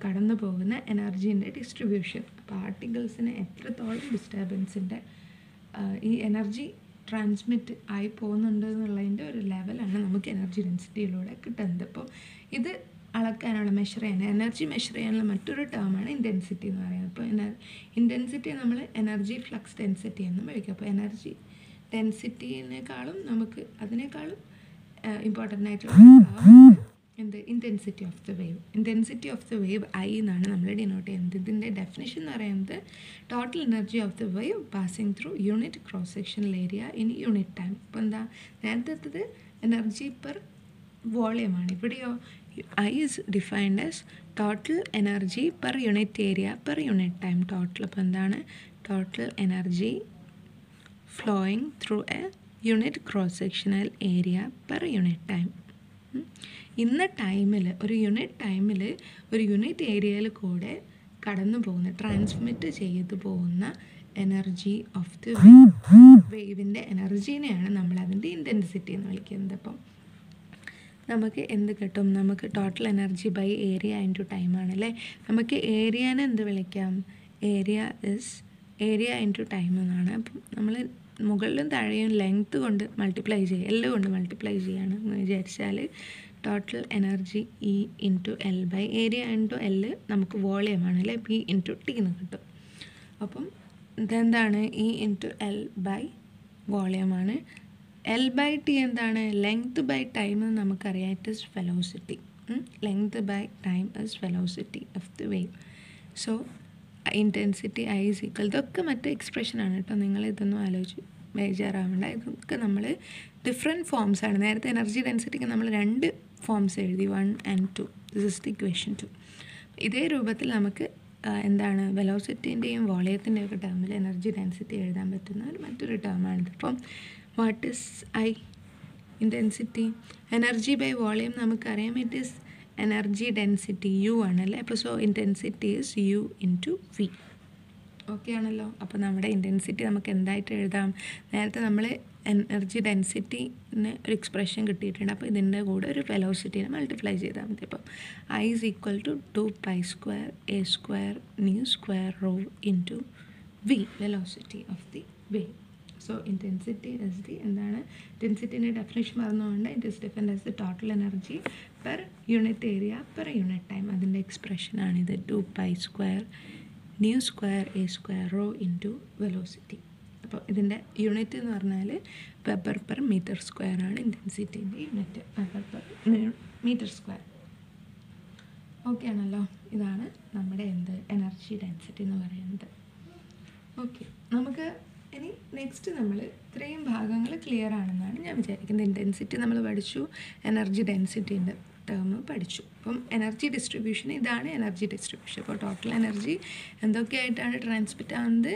കടന്നു പോകുന്ന എനർജീൻ്റെ ഡിസ്ട്രിബ്യൂഷൻ, പാർട്ടിക്കിൾസിന് എത്രത്തോളം ഡിസ്റ്റർബൻസിൻ്റെ ഈ എനർജി ട്രാൻസ്മിറ്റ് ആയി പോകുന്നുണ്ട് എന്നുള്ളതിൻ്റെ ഒരു ലെവലാണ് നമുക്ക് എനർജി ഡെൻസിറ്റിയിലൂടെ കിട്ടുന്നത്. അപ്പോൾ ഇത് അളക്കാനുള്ള എനർജി മെഷർ ചെയ്യാനുള്ള മറ്റൊരു ടേമാണ് ഇൻറ്റൻസിറ്റി എന്ന് പറയുന്നത്. അപ്പോൾ ഇൻറ്റൻസിറ്റി നമ്മൾ എനർജി ഫ്ലക്സ് ഡെൻസിറ്റി എന്നും വിളിക്കും. അപ്പോൾ എനർജി ഡെൻസിറ്റിനേക്കാളും അതിനേക്കാളും ഇമ്പോർട്ടൻ്റ് ആയിട്ടുള്ള intensity of the wave. Intensity of the wave I എന്നാണ് നമ്മൾ ഡിനോട്ട് ചെയ്യുന്നത്. ഇതിൻ്റെ ഡെഫിനിഷൻ എന്ന് പറയുന്നത് total energy of the wave passing through unit cross sectional area in unit time. ഇപ്പോൾ എന്താ നേരത്തെ എനർജി പെർ വോളിയമാണ്. ഇവിടെയോ I is defined as total energy per unit area per unit time. അപ്പോൾ എന്താണ് total energy flowing through A unit cross sectional area per unit time. ഇന്ന ടൈമിൽ ഒരു unit ഏരിയയിൽ കൂടെ കടന്നു പോകുന്ന ട്രാൻസ്മിറ്റ് ചെയ്തു പോകുന്ന എനർജി ഓഫ് ദി വേവിൻ്റെ എനർജീനെയാണ് നമ്മൾ അതിൻ്റെ ഇൻറ്റൻസിറ്റി എന്ന് വിളിക്കുന്നത്. അപ്പം നമുക്ക് എന്ത് കിട്ടും? നമുക്ക് total energy by area into ടൈമാണല്ലേ. നമുക്ക് ഏരിയനെ എന്ത് വിളിക്കാം? ഏരിയ ഇൻറ്റു ടൈം എന്നാണ്. അപ്പം നമ്മൾ മുകളിലും താഴെയും ലെങ്ത്ത് കൊണ്ട് മൾട്ടിപ്ലൈ ചെയ്യുക, എൽ കൊണ്ട് മൾട്ടിപ്ലൈ ചെയ്യുകയാണ് എന്ന് വിചാരിച്ചാൽ total energy e into l by area into l നമുക്ക് വോളിയമാണ് അല്ലേ, പി ഇൻറ്റു ടി എന്ന് കിട്ടും. അപ്പം ഇതെന്താണ്? ഇ ഇൻറ്റു എൽ ബൈ വോളിയമാണ്. എൽ ബൈ ടി എന്താണ്? ലെങ്ത് ബൈ ടൈം എന്ന് നമുക്കറിയാം. It is velocity. Length by time is velocity of the wave. So intensity I is equal, ഇതൊക്കെ മറ്റേ എക്സ്പ്രഷനാണ് കേട്ടോ, നിങ്ങളിതൊന്നും ആലോചിച്ച് ബേജാറാവേണ്ട. ഇതൊക്കെ നമ്മൾ ഡിഫറെൻറ്റ് ഫോംസാണ്. നേരത്തെ എനർജി ഡെൻസിറ്റിക്ക് നമ്മൾ 2 ഫോംസ് എഴുതി, 1 and 2. This is the equation 2. ഇതേ രൂപത്തിൽ നമുക്ക് എന്താണ് വെലോസിറ്റീൻ്റെയും വോളിയത്തിൻ്റെയും ഒക്കെ ടേമിൽ എനർജി ഡെൻസിറ്റി എഴുതാൻ പറ്റുന്ന മറ്റൊരു ടേമാണിത്. അപ്പം what is I? Intensity energy by volume നമുക്കറിയാം. It is energy density u ആണല്ലേ. അപ്പോൾ so intensity is u into v. Okay ആണല്ലോ. അപ്പോൾ നമ്മുടെ ഇൻറ്റൻസിറ്റി നമുക്ക് എന്തായിട്ട് എഴുതാം? നേരത്തെ നമ്മൾ എനർജി ഡെൻസിറ്റിന് ഒരു എക്സ്പ്രഷൻ കിട്ടിയിട്ടുണ്ട്. അപ്പോൾ ഇതിൻ്റെ കൂടെ ഒരു വെലോസിറ്റീനെ മൾട്ടിപ്ലൈ ചെയ്താൽ മതി. അപ്പം I is equal to 2π² a² μ² ρ into v, velocity of the wave. So intensity is the എന്താണ്? ഇൻറ്റൻസിറ്റിൻ്റെ ഡെഫിനേഷൻ മറന്നുകൊണ്ട് it is defined as the total energy per unit area per unit time. അതിൻ്റെ എക്സ്പ്രഷനാണിത്, 2π² μ² a² ρ ഇൻറ്റു വെലോസിറ്റി. അപ്പോൾ ഇതിൻ്റെ unit എന്ന് പറഞ്ഞാൽ weber per metre square ആണ് ഇൻറ്റൻസിറ്റീൻ്റെ unit, weber per metre square. Okay ആണല്ലോ. ഇതാണ് നമ്മുടെ എനർജി ഡെൻസിറ്റി എന്ന് പറയുന്നത്. ഓക്കെ, നമുക്ക് ഇനി നെക്സ്റ്റ് നമ്മൾ ഇത്രയും ഭാഗങ്ങൾ ക്ലിയർ ആണെന്നാണ് ഞാൻ വിചാരിക്കുന്നത്. ഇൻറ്റൻസിറ്റി നമ്മൾ പഠിച്ചു, എനർജി ഡെൻസിറ്റീൻ്റെ ടേം പഠിച്ചു. അപ്പം എനർജി ഡിസ്ട്രിബ്യൂഷൻ, ഇതാണ് എനർജി ഡിസ്ട്രിബ്യൂഷൻ. അപ്പോൾ ടോട്ടൽ എനർജി എന്തൊക്കെയായിട്ടാണ് ട്രാൻസ്മിറ്റ് ആവുന്നത്?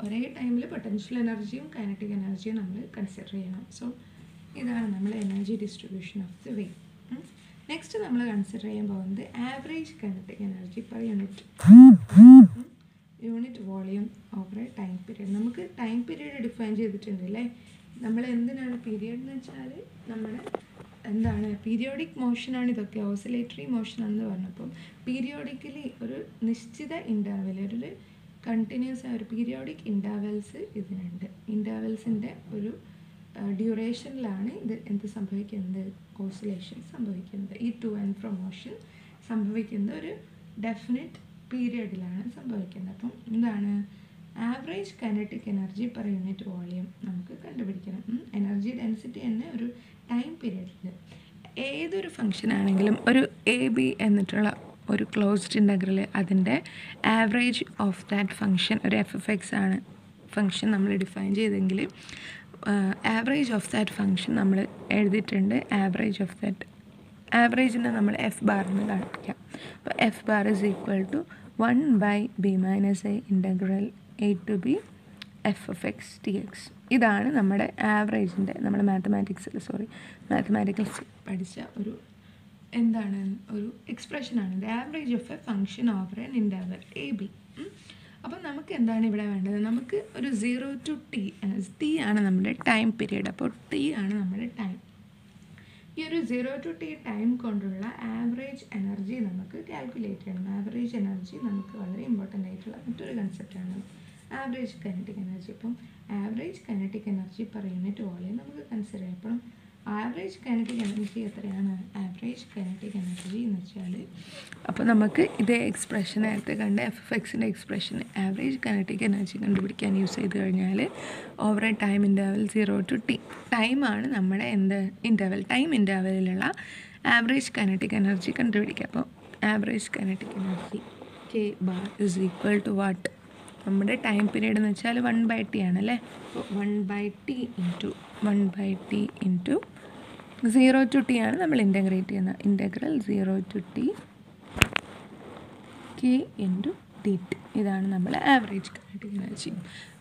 ഒരേ ടൈമിൽ പൊട്ടൻഷ്യൽ എനർജിയും കൈനറ്റിക് എനർജിയും നമ്മൾ കൺസിഡർ ചെയ്യണം. സോ ഇതാണ് നമ്മൾ energy distribution of the wave. Next നമ്മൾ കൺസിഡർ ചെയ്യാൻ പോകുന്നത് average kinetic energy per unit volume over A time period. നമുക്ക് ടൈം പീരീഡ് ഡിഫൈൻ ചെയ്തിട്ടുണ്ട് അല്ലേ. നമ്മൾ എന്തിനാണ് പീരിയഡ് എന്ന് വെച്ചാൽ നമ്മുടെ എന്താണ് പീരിയോഡിക് മോഷനാണ്. ഇതൊക്കെ ഓസിലേറ്ററി മോഷനാണെന്ന് പറഞ്ഞപ്പം പീരിയോഡിക്കലി ഒരു നിശ്ചിത ഇൻ്റർവെൽ, ഒരു കണ്ടിന്യൂസ് ആയ ഒരു പീരിയോഡിക് ഇൻ്റർവെൽസ് ഇതിനുണ്ട്. ഇൻ്റർവെൽസിൻ്റെ ഒരു ഡ്യൂറേഷനിലാണ് ഇത് എന്ത് സംഭവിക്കുന്നത്? ഓസിലേഷൻ സംഭവിക്കുന്നത്. ഈ ടു ആൻഡ് ഫ്രോ മോഷൻ സംഭവിക്കുന്ന ഒരു ഡെഫിനിറ്റ് പീരിയഡിലാണ് സംഭവിക്കുന്നത്. അപ്പം എന്താണ് average kinetic energy per unit volume നമുക്ക് കണ്ടുപിടിക്കണം. എനർജി ഡെൻസിറ്റി തന്നെ ഒരു ടൈം പീരിയഡിൽ ഏതൊരു ഫംഗ്ഷൻ ആണെങ്കിലും ഒരു AB എന്നിട്ടുള്ള ഒരു ക്ലോസ്ഡ് ഇൻ്റഗ്രൽ, അതിൻ്റെ ആവറേജ് ഓഫ് ദാറ്റ് ഫംഗ്ഷൻ ഒരു FF(x) ആണ് ഫംഗ്ഷൻ നമ്മൾ ഡിഫൈൻ ചെയ്തെങ്കിൽ ആവറേജ് ഓഫ് ദാറ്റ് ഫംഗ്ഷൻ നമ്മൾ എഴുതിയിട്ടുണ്ട്. ആവറേജിനെ നമ്മൾ എഫ് ബാറിന് കാണിക്കാം. അപ്പോൾ f bar is equal to 1/b - a integral a to b f of x dx. ഇതാണ് നമ്മുടെ ആവറേജിൻ്റെ നമ്മൾ മാത്തമാറ്റിക്സ് പഠിച്ച ഒരു ഒരു എക്സ്പ്രഷനാണ്. ഇത് average of A function over N interval A B. അപ്പം നമുക്ക് എന്താണ് ഇവിടെ വേണ്ടത്? നമുക്ക് ഒരു 0 to t ആണ് നമ്മുടെ ടൈം പീരീഡ്. അപ്പോൾ t ആണ് നമ്മുടെ ടൈം. ഈ ഒരു 0 to t ടൈം കൊണ്ടുള്ള ആവറേജ് എനർജി നമുക്ക് കാൽക്കുലേറ്റ് ചെയ്യണം. ആവറേജ് എനർജി നമുക്ക് വളരെ ഇമ്പോർട്ടൻ്റ് ആയിട്ടുള്ള മറ്റൊരു കൺസെപ്റ്റാണ് ആവറേജ് കൈനറ്റിക് എനർജി. അപ്പം average kinetic energy per unit volume നമുക്ക് കൺസിഡർ ചെയ്യാം. അപ്പം ആവറേജ് കൈനറ്റിക് എനർജി എത്രയാണ്? ആവറേജ് കൈനറ്റിക് എനർജി എന്ന് വെച്ചാൽ അപ്പോൾ നമുക്ക് ഇതേ എക്സ്പ്രഷൻ നേരത്തെ കണ്ട F expression average kinetic energy കണ്ടുപിടിക്കാൻ യൂസ് ചെയ്ത് കഴിഞ്ഞാൽ over A time interval 0 to t ടൈമാണ് നമ്മുടെ ടൈം ഇൻ്റർവലിലുള്ള ആവറേജ് കൈനറ്റിക് എനർജി കണ്ടുപിടിക്കുക. അപ്പോൾ average kinetic energy k bar is equal to what? നമ്മുടെ ടൈം പീരീഡ് എന്ന് വെച്ചാൽ 1/t ആണല്ലേ. അപ്പോൾ 1/t ഇൻറ്റു 0 to t ആണ് നമ്മൾ ഇൻ്റഗ്രേറ്റ് ചെയ്യുന്നത്. Integral 0 to t k into dt. ഇതാണ് നമ്മൾ ആവറേജ് കൈനറ്റിക് എനർജി.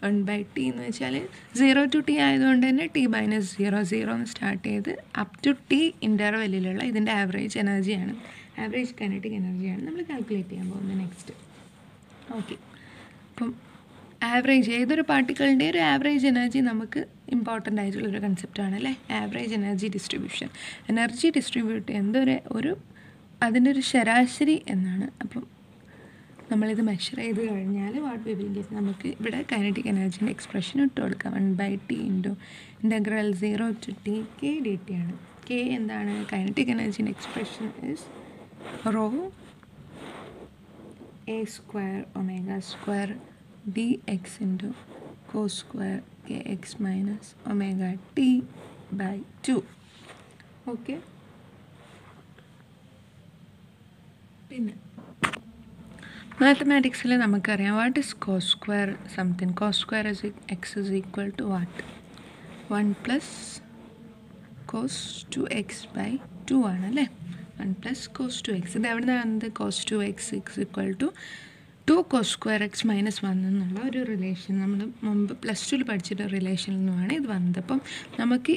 1/t എന്ന് വെച്ചാൽ 0 to t ആയതുകൊണ്ട് തന്നെ t - 0 എന്ന് സ്റ്റാർട്ട് ചെയ്ത് അപ് ടു t ഇൻ്റർവെല്ലിലുള്ള ഇതിൻ്റെ ആവറേജ് എനർജിയാണ്, ആവറേജ് കൈനറ്റിക് എനർജിയാണ് നമ്മൾ കാൽക്കുലേറ്റ് ചെയ്യാൻ പോകുന്നത് നെക്സ്റ്റ്. ഓക്കെ, അപ്പം ആവറേജ് ഏതൊരു പാർട്ടിക്കിളിൻ്റെ ഒരു ആവറേജ് എനർജി നമുക്ക് ഇമ്പോർട്ടൻ്റ് ആയിട്ടുള്ളൊരു കൺസെപ്റ്റാണ് അല്ലേ. Average energy distribution, energy distribute ചെയ്യുന്നത് അതിൻ്റെ ഒരു ശരാശരി എന്നാണ്. അപ്പം നമ്മളിത് മെഷർ ചെയ്ത് കഴിഞ്ഞാൽ വാട്ട് വി വിൽ ഗെറ്റ്? നമുക്ക് ഇവിടെ കൈനറ്റിക് എനർജീൻ്റെ എക്സ്പ്രഷൻ ഇട്ട് കൊടുക്കാം. 1/t into integral 0 to t k dt ആണ്. k എന്താണ്? കൈനറ്റിക് എനർജീൻ്റെ expression is rho a² ω² dx into cos square kx minus omega t/2. ഓക്കെ, പിന്നെ മാത്തമാറ്റിക്സിൽ നമുക്കറിയാം what is cos square something. Cos square x is equal to what? 1 + cos 2x/2 ആണല്ലേ. 1 + cos 2x. ഇത് എവിടെ നിന്നാണ് വന്നത്? cos 2x = 2 cos square x - 1 എന്നുള്ള ഒരു റിലേഷൻ നമ്മൾ മുമ്പ് +2 പഠിച്ചിട്ട് റിലേഷനിൽ നിന്നുമാണ് ഇത് വന്നത്. അപ്പം നമുക്ക്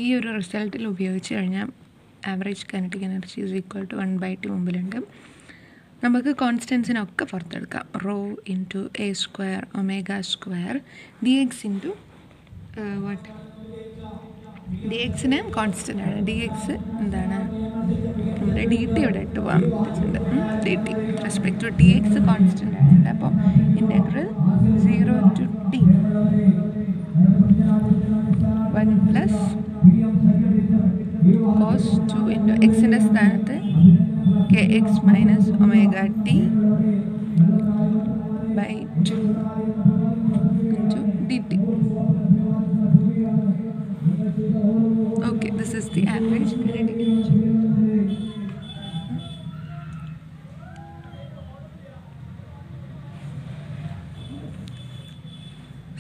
ഈ ഒരു റിസൾട്ടിൽ ഉപയോഗിച്ച് കഴിഞ്ഞാൽ average kinetic energy is equal to 1/t മുമ്പിലുണ്ട്. നമുക്ക് കോൺസ്റ്റൻസിനൊക്കെ പുറത്തെടുക്കാം. Rho into a² ω² dx into what? dxന് കോൺസ്റ്റൻ്റ് ആണ്. dx എന്താണ്? നമ്മുടെ dt ഇവിടെ ഇട്ട് പോകാൻ പറ്റുന്നുണ്ട്. dt respect to dx constant ആണ്. അപ്പോൾ integral 0 to t 1 + cos 2 into എക്സിൻ്റെ സ്ഥാനത്ത് kx minus omega t/2 into dt. Okay, this is the average kinetic energy.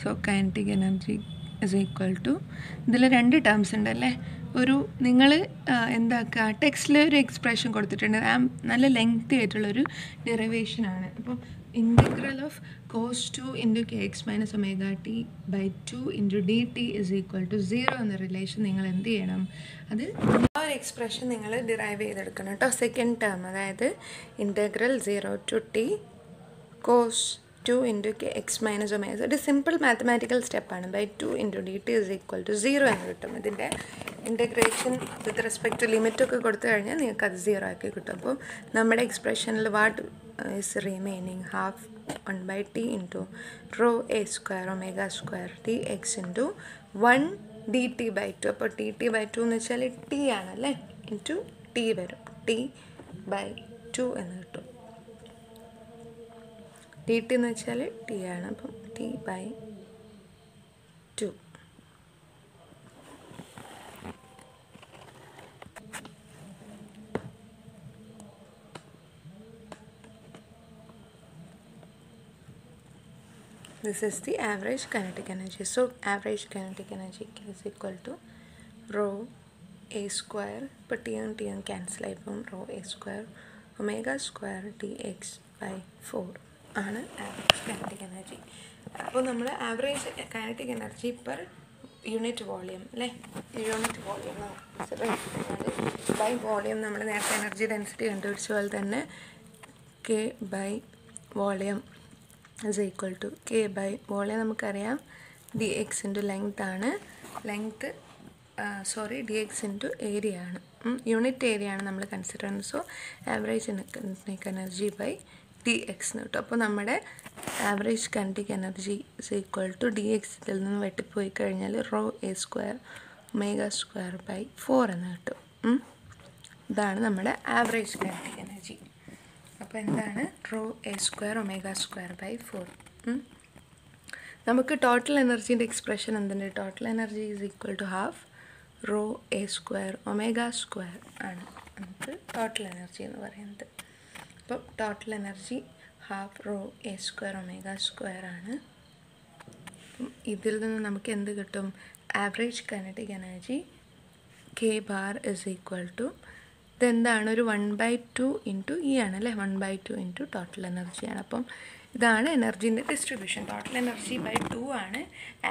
So kinetic energy is equal to, ഇതിൽ 2 ടേംസ് ഉണ്ടല്ലേ. നിങ്ങൾ എന്താക്കുക, ടെക്സ്റ്റിൽ ഒരു എക്സ്പ്രഷൻ കൊടുത്തിട്ടുണ്ട്. നല്ല ലെങ്തി ആയിട്ടുള്ളൊരു ഡെറിവേഷനാണ്. അപ്പോൾ integral of cos 2 into kx - omega t/2 into dt is equal to 0 എന്ന റിലേഷൻ നിങ്ങൾ എന്ത് ചെയ്യണം? അത് ആ ഒരു എക്സ്പ്രഷൻ നിങ്ങൾ ഡിറൈവ് ചെയ്തെടുക്കണം കേട്ടോ. സെക്കൻഡ് ടേം, അതായത് integral 0 to t cos 2 into kx - omega. ഒരു സിമ്പിൾ മാത്തമാറ്റിക്കൽ സ്റ്റെപ്പാണ്. /2 into dt is equal to 0 എന്ന് കിട്ടും. ഇതിൻ്റെ ഇൻ്റഗ്രേഷൻ വിത്ത് റെസ്പെക്ട് ടു ലിമിറ്റൊക്കെ കൊടുത്തു കഴിഞ്ഞാൽ നിങ്ങൾക്ക് അത് 0 ആക്കി കിട്ടും. അപ്പോൾ നമ്മുടെ എക്സ്പ്രഷനിൽ what is remaining? Half 1/t into raw a² ω² dx into 1 dt/2. അപ്പോൾ dt/2 എന്ന് വെച്ചാൽ t ആണല്ലേ, ഇൻറ്റു t വരും. t/2 എന്ന് കിട്ടും. dt എന്ന് വെച്ചാൽ t ആണ്. അപ്പം t/2. This is the average kinetic energy. So average kinetic energy is equal to rho a square. ഇപ്പോൾ T1 cancel ആയിപ്പോൾ rho a square omega square dx by 4 ആണ് average kinetic energy. അപ്പോൾ നമ്മൾ average kinetic energy per unit volume അല്ലേ, unit volume by volume നമ്മൾ നേരത്തെ energy density കണ്ടുപിടിച്ച പോലെ തന്നെ K by volume is equal to K by volume നമുക്കറിയാം dx into length ആണ്, ലെങ്ത്ത് dx into ഏരിയ ആണ്, യൂണിറ്റ് ഏരിയ ആണ് നമ്മൾ കൺസിഡർ ചെയ്യുന്നത്. So average kinetic energy by dx എന്ന് കിട്ടും. അപ്പോൾ നമ്മുടെ average kinetic energy is equal to dx ഇതിൽ നിന്ന് വെട്ടിപ്പോയി കഴിഞ്ഞാൽ rho a square omega square by 4 എന്ന് കിട്ടും. ഇതാണ് നമ്മുടെ ആവറേജ് കിനറ്റിക് എനർജി. അപ്പോൾ എന്താണ് rho a square omega square by 4. നമുക്ക് ടോട്ടൽ എനർജീൻ്റെ എക്സ്പ്രഷൻ എന്തുണ്ട്? Total energy is equal to half rho a square omega square ആണ് നമുക്ക് ടോട്ടൽ എനർജി എന്ന് പറയുന്നത്. അപ്പോൾ total energy half rho a square omega square ആണ്. ഇതിൽ നിന്ന് നമുക്ക് എന്ത് കിട്ടും? Average kinetic energy k bar is equal to ഇതെന്താണ്? ഒരു 1/2 ഇൻറ്റു ഇ ആണ് അല്ലേ, 1/2 ഇൻറ്റു ടോട്ടൽ എനർജിയാണ്. അപ്പം ഇതാണ് എനർജീൻ്റെ ഡിസ്ട്രിബ്യൂഷൻ. ടോട്ടൽ എനർജി ബൈ 2 ആണ്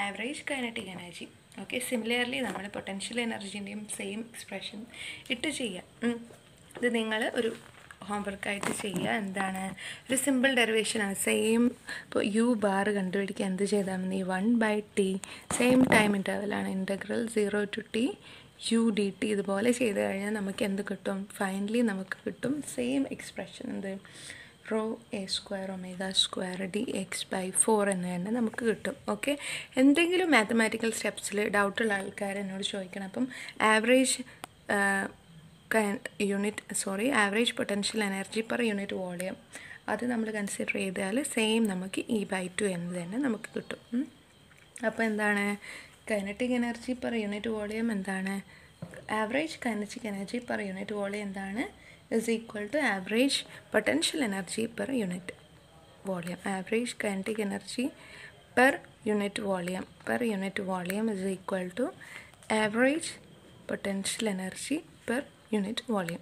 average kinetic energy. Okay, similarly നമ്മൾ പൊട്ടൻഷ്യൽ എനർജീൻ്റെയും സെയിം എക്സ്പ്രഷൻ ഇട്ട് ചെയ്യാം. ഇത് നിങ്ങൾ ഒരു ഹോംവർക്കായിട്ട് ചെയ്യുക. എന്താണ്? ഒരു സിമ്പിൾ ഡെറിവേഷനാണ്. സെയിം ഇപ്പോൾ യു ബാർ കണ്ടുപിടിക്കുക എന്ത് ചെയ്താൽ മതി? 1/t സെയിം ടൈം ഇൻ്റർവലാണ്, integral 0 to t u dt. ഇതുപോലെ ചെയ്ത് കഴിഞ്ഞാൽ നമുക്ക് എന്ത് കിട്ടും? ഫൈനലി നമുക്ക് കിട്ടും സെയിം എക്സ്പ്രഷൻ. എന്ത്? Rho a square omega square dx by 4 എന്ന് തന്നെ നമുക്ക് കിട്ടും. ഓക്കെ, എന്തെങ്കിലും മാത്തമാറ്റിക്കൽ സ്റ്റെപ്സിൽ ഡൗട്ടുള്ള ആൾക്കാർ എന്നോട് ചോദിക്കണം. അപ്പം average average potential energy per unit volume അത് നമ്മൾ കൺസിഡർ ചെയ്താൽ സെയിം നമുക്ക് E/2 എന്ന് തന്നെ നമുക്ക് കിട്ടും. അപ്പോൾ എന്താണ് kinetic energy per unit volume? എന്താണ് average kinetic energy per unit volume? എന്താണ്? Is equal to average potential energy per unit volume. Average kinetic energy per unit volume is equal to average potential energy per unit volume.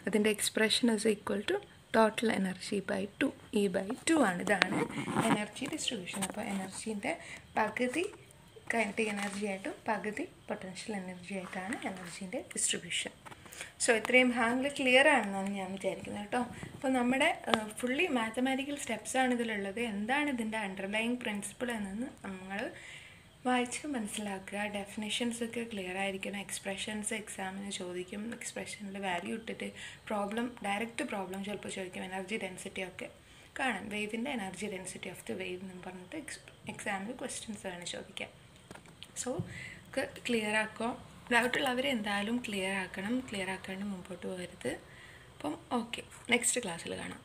അതിൻ്റെ expression is equal to total energy by 2 E/2 ആണ്. ഇതാണ് energy distribution. അപ്പോൾ എനർജീൻ്റെ പകുതി kinetic energy ആയിട്ടും പകുതി potential energy ആയിട്ടാണ് എനർജീൻ്റെ distribution. So ഇത്രയും ഹാങ്ങിൽ clear ആണെന്നാണ് ഞാൻ വിചാരിക്കുന്നത് കേട്ടോ. അപ്പോൾ നമ്മുടെ ഫുള്ളി മാത്തമാറ്റിക്കൽ സ്റ്റെപ്സാണ് ഇതിലുള്ളത്. എന്താണ് ഇതിൻ്റെ അണ്ടർലൈങ് പ്രിൻസിപ്പിൾ എന്നു നമ്മൾ വായിച്ച് മനസ്സിലാക്കുക. ഡെഫിനേഷൻസൊക്കെ ക്ലിയർ ആയിരിക്കണം. എക്സ്പ്രഷൻസ് എക്സാമിന് ചോദിക്കും. എക്സ്പ്രഷനിൽ വാല്യൂ ഇട്ടിട്ട് ഡയറക്റ്റ് പ്രോബ്ലം ചിലപ്പോൾ ചോദിക്കും. എനർജി ഡെൻസിറ്റി ഒക്കെ കാണാം. വേവിൻ്റെ energy density of the wave എന്ന് പറഞ്ഞിട്ട് എക്സാമിൽ ക്വസ്റ്റ്യൻസ് വേണം ചോദിക്കാം. സോ ക്ലിയർ ആക്കുക. ഡൗട്ടുള്ളവർ എന്തായാലും ക്ലിയർ ആക്കണം. ക്ലിയർ ആക്കാണ്ട് മുമ്പോട്ട് പോകരുത്. അപ്പം ഓക്കെ, നെക്സ്റ്റ് ക്ലാസ്സിൽ കാണാം.